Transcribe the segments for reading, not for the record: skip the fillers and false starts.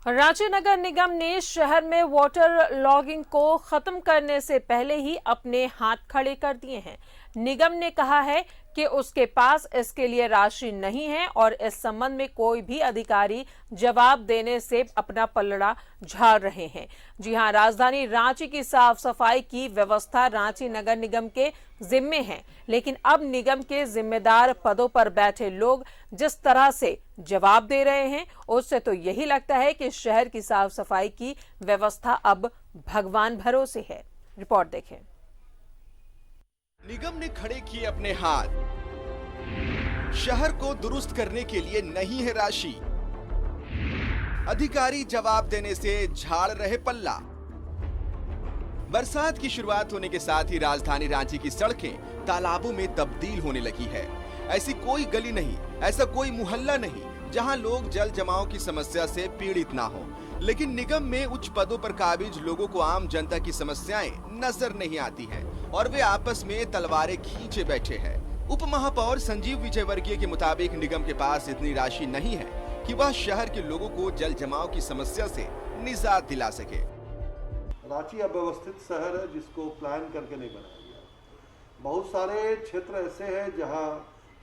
रांची नगर निगम ने शहर में वाटर लॉगिंग को खत्म करने से पहले ही अपने हाथ खड़े कर दिए हैं। निगम ने कहा है कि उसके पास इसके लिए राशि नहीं है और इस संबंध में कोई भी अधिकारी जवाब देने से अपना पलड़ा झाड़ रहे हैं। जी हां, राजधानी रांची की साफ सफाई की व्यवस्था रांची नगर निगम के जिम्मे है, लेकिन अब निगम के जिम्मेदार पदों पर बैठे लोग जिस तरह से जवाब दे रहे हैं, उससे तो यही लगता है कि शहर की साफ सफाई की व्यवस्था अब भगवान भरोसे है। रिपोर्ट देखें। निगम ने खड़े किए अपने हाथ। शहर को दुरुस्त करने के लिए नहीं है राशि। अधिकारी जवाब देने से झाड़ रहे पल्ला। बरसात की शुरुआत होने के साथ ही राजधानी रांची की सड़कें तालाबों में तब्दील होने लगी है। ऐसी कोई गली नहीं, ऐसा कोई मोहल्ला नहीं जहां लोग जल जमाव की समस्या से पीड़ित ना हो। लेकिन निगम में उच्च पदों पर काबिज लोगों को आम जनता की समस्याएं नजर नहीं आती हैं और वे आपस में तलवारें खींचे बैठे हैं। उप महापौर संजीव विजयवर्गीय के मुताबिक निगम के पास इतनी राशि नहीं है कि वह शहर के लोगों को जल जमाव की समस्या से निजात दिला सके। रांची अव्यवस्थित शहर है जिसको प्लान करके नहीं बनाया गया। बहुत सारे क्षेत्र ऐसे हैं जहां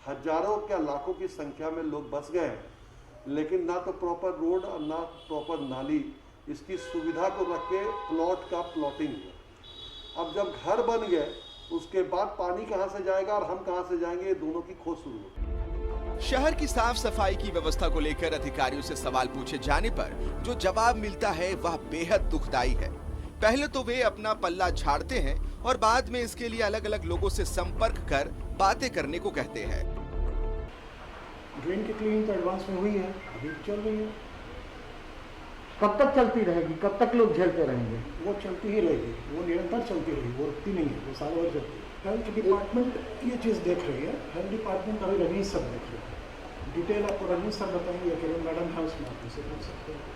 हजारों या लाखों की संख्या में लोग बस गए हैं, लेकिन ना तो प्रॉपर रोड और ना प्रॉपर नाली, इसकी सुविधा को रख के प्लॉट का प्लॉटिंग है। अब जब घर बन गए उसके बाद पानी कहां से जाएगा और हम कहां से जाएंगे, ये दोनों की खोज शुरू होगी। शहर की साफ सफाई की व्यवस्था को लेकर अधिकारियों से सवाल पूछे जाने पर जो जवाब मिलता है वह बेहद दुखदाई है। पहले तो वे अपना पल्ला झाड़ते हैं और बाद में इसके लिए अलग अलग लोगों से संपर्क कर बातें करने को कहते हैं। ड्रेन की क्लीनिंग तो एडवांस में हुई है, अभी चल रही है। कब तक चलती रहेगी, कब तक लोग झेलते रहेंगे? वो चलती ही रहेगी, वो निरंतर चलती रहेगी, वो रुकती नहीं है, वो साल भर चलती है। हेल्थ डिपार्टमेंट ये चीज़ देख रही है। हेल्थ डिपार्टमेंट अभी रजनीश सर देख रहे हैं। डिटेल आपको रजनीश सर बताएंगे, केवल मैडम है उसमें, आप उनसे पूछ सकते हैं।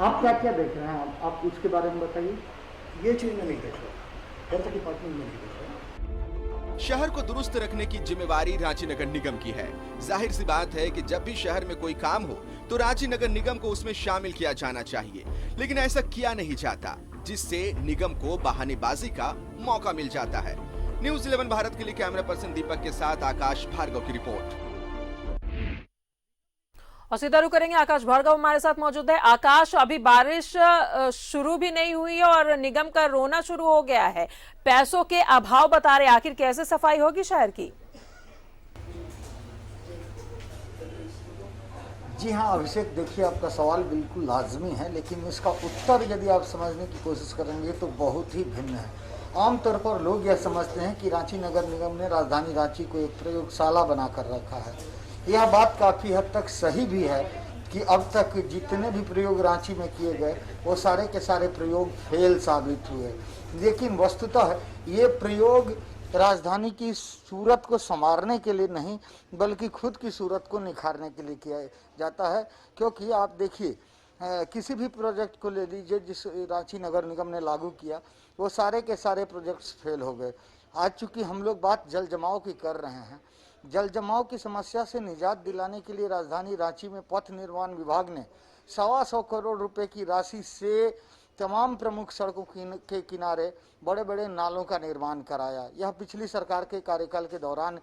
आप क्या क्या देख रहे हैं, आप उसके बारे में बताइए। ये चीज़ मैं नहीं देख रहा, हेल्थ डिपार्टमेंट में नहीं देख रहा। शहर को दुरुस्त रखने की जिम्मेवारी रांची नगर निगम की है। जाहिर सी बात है कि जब भी शहर में कोई काम हो तो रांची नगर निगम को उसमें शामिल किया जाना चाहिए, लेकिन ऐसा किया नहीं जाता, जिससे निगम को बहानेबाजी का मौका मिल जाता है। न्यूज़ 11 भारत के लिए कैमरा पर्सन दीपक के साथ आकाश भार्गव की रिपोर्ट। और सीधा रुख करेंगे, आकाश भार्गव हमारे साथ मौजूद है। आकाश, अभी बारिश शुरू भी नहीं हुई है और निगम का रोना शुरू हो गया है। पैसों के अभाव बता रहे, आखिर कैसे सफाई होगी शहर की? जी हाँ अभिषेक, देखिए आपका सवाल बिल्कुल लाजमी है, लेकिन इसका उत्तर यदि आप समझने की कोशिश करेंगे तो बहुत ही भिन्न है। आमतौर पर लोग यह समझते हैं कि रांची नगर निगम ने राजधानी रांची को एक प्रयोगशाला बनाकर रखा है। यह बात काफ़ी हद तक सही भी है कि अब तक जितने भी प्रयोग रांची में किए गए वो सारे के सारे प्रयोग फेल साबित हुए। लेकिन वस्तुतः ये प्रयोग राजधानी की सूरत को संवारने के लिए नहीं बल्कि खुद की सूरत को निखारने के लिए किया जाता है। क्योंकि आप देखिए किसी भी प्रोजेक्ट को ले लीजिए जिस रांची नगर निगम ने लागू किया, वो सारे के सारे प्रोजेक्ट्स फेल हो गए। आज चूँकि हम लोग बात जल जमाव की कर रहे हैं, जल जमाव की समस्या से निजात दिलाने के लिए राजधानी रांची में पथ निर्माण विभाग ने 125 करोड़ रुपए की राशि से तमाम प्रमुख सड़कों के किनारे बड़े बड़े नालों का निर्माण कराया। यह पिछली सरकार के कार्यकाल के दौरान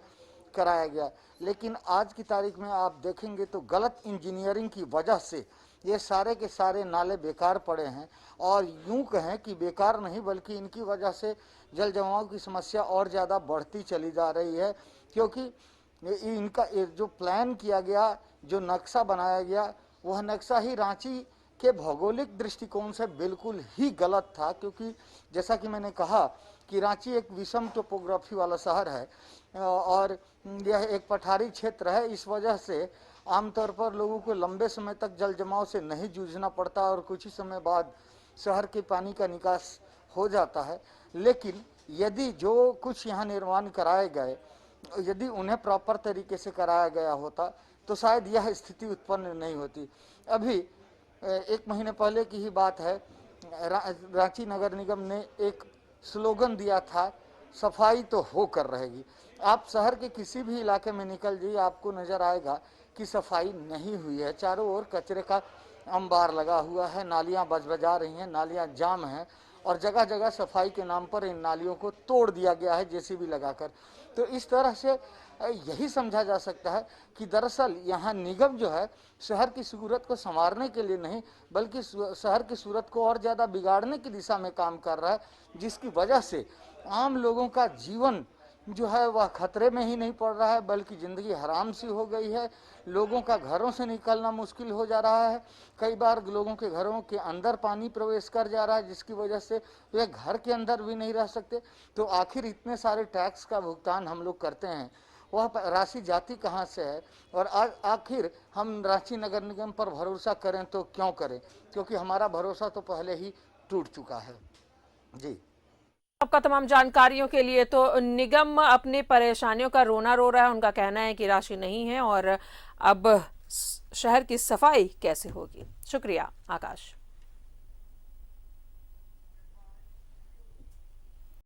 कराया गया, लेकिन आज की तारीख में आप देखेंगे तो गलत इंजीनियरिंग की वजह से ये सारे के सारे नाले बेकार पड़े हैं। और यूं कहें कि बेकार नहीं बल्कि इनकी वजह से जल जमाव की समस्या और ज़्यादा बढ़ती चली जा रही है। क्योंकि इनका जो प्लान किया गया, जो नक्शा बनाया गया, वह नक्शा ही रांची के भौगोलिक दृष्टिकोण से बिल्कुल ही गलत था। क्योंकि जैसा कि मैंने कहा कि रांची एक विषम टोपोग्राफी वाला शहर है और यह एक पठारी क्षेत्र है। इस वजह से आमतौर पर लोगों को लंबे समय तक जल जमाव से नहीं जूझना पड़ता और कुछ ही समय बाद शहर के पानी का निकास हो जाता है। लेकिन यदि जो कुछ यहाँ निर्माण कराए गए, यदि उन्हें प्रॉपर तरीके से कराया गया होता तो शायद यह स्थिति उत्पन्न नहीं होती। अभी 1 महीने पहले की ही बात है, रांची नगर निगम ने एक स्लोगन दिया था, सफाई तो होकर रहेगी। आप शहर के किसी भी इलाके में निकल जाइए, आपको नजर आएगा की सफाई नहीं हुई है। चारों ओर कचरे का अंबार लगा हुआ है, नालियां बजबजा रही हैं, नालियां जाम हैं और जगह जगह सफाई के नाम पर इन नालियों को तोड़ दिया गया है जेसीबी लगाकर। तो इस तरह से यही समझा जा सकता है कि दरअसल यहाँ निगम जो है शहर की सूरत को संवारने के लिए नहीं बल्कि शहर की सूरत को और ज़्यादा बिगाड़ने की दिशा में काम कर रहा है, जिसकी वजह से आम लोगों का जीवन जो है वह खतरे में ही नहीं पड़ रहा है बल्कि ज़िंदगी हराम सी हो गई है। लोगों का घरों से निकलना मुश्किल हो जा रहा है। कई बार लोगों के घरों के अंदर पानी प्रवेश कर जा रहा है, जिसकी वजह से वे घर के अंदर भी नहीं रह सकते। तो आखिर इतने सारे टैक्स का भुगतान हम लोग करते हैं, वह राशि जाती कहाँ से है? और आखिर हम रांची नगर निगम पर भरोसा करें तो क्यों करें? क्योंकि हमारा भरोसा तो पहले ही टूट चुका है। जी, आपका तमाम जानकारियों के लिए। तो निगम अपनी परेशानियों का रोना रो रहा है। उनका कहना है कि राशि नहीं है और अब शहर की सफाई कैसे होगी। शुक्रिया आकाश।